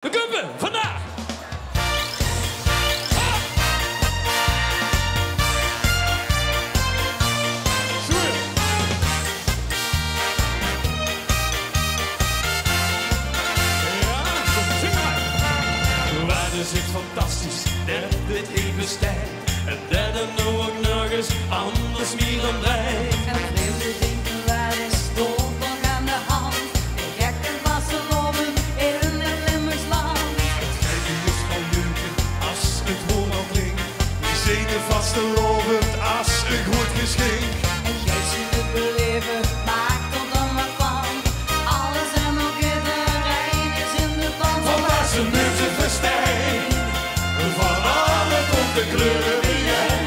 De Kumpen, vandaag! Waarde zit fantastisch, net dit even stijl. En derde nou ook nog eens anders meer dan blij. En vreemde denken, waar is toch nog aan de hand? Een gekke vassenlobben in het Limburgsland. Het gekke is van leuken als het woord al klinkt. Die zeden vastelovend als een goed geschenk. En jij ziet het beleven, maak er dan wat van. Alles en nog iedereen is in de pan. Van Waarse Muziekfestijn, van alle bonte kleuren die jij.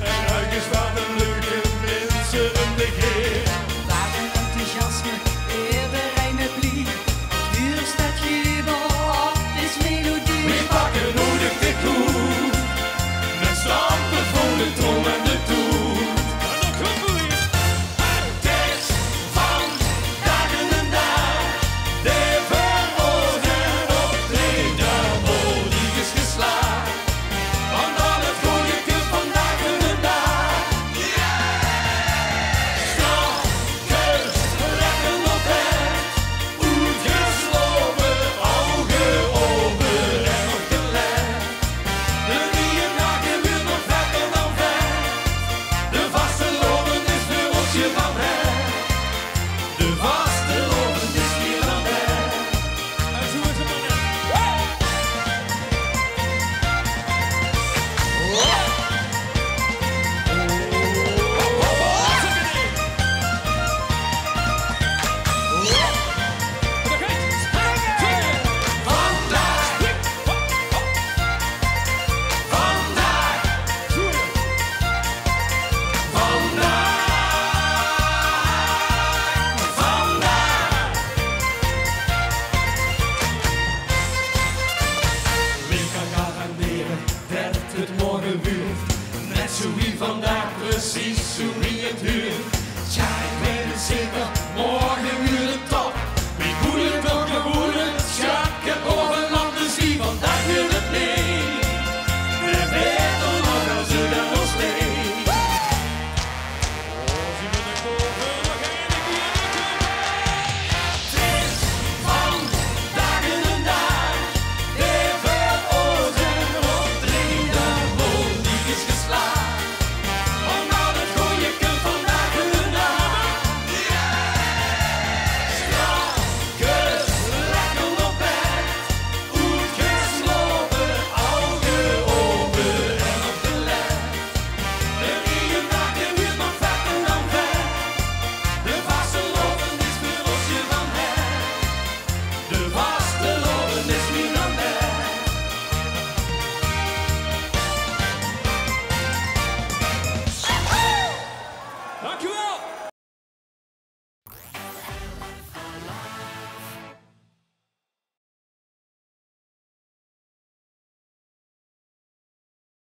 En huigen staan de leuke mensen om de geer. Waar een enthousiasme, iedereen het lief. Duur staat jubel op, het is melodie. We pakken nodig de koe, met stampen voor de trom en de toet. En dan komen we weer. Het is van dagen en dag, de verwoord en optreden, die is geslaagd. Want al het goede kunt vandaag en de dag. Strakkers, rekken op bed, uitgeslopen, ogen open en opgelegd. De nieuwe naken weer nog vetter dan vet. De vastelovend is voor ons je van het. De vastelovend is meer dan het. En zo is het dan net. Morgen weer, net zo wie vandaag, precies zo wie het huurt. Tja, ik weet het zeker, morgen weer de top. Wie voelen toch gevoelen, schakken over land, dus wie vandaag weer het mee. En weet er nog als ze daar nog steeds. Oh, zie me de kopen, nog één keer. Het is van dagen en dag, de veroorzaak optreden. Is geslaagd, want al het goede kunt vandaag en de dag. Strakkers, lekker op bed, uitgeslopen, ogen open en opgelegd. De nieuwe naken weer nog vetter dan vet. De vastelovend is voor ons je van het. De vastelovend is meer dan het. Dankjewel!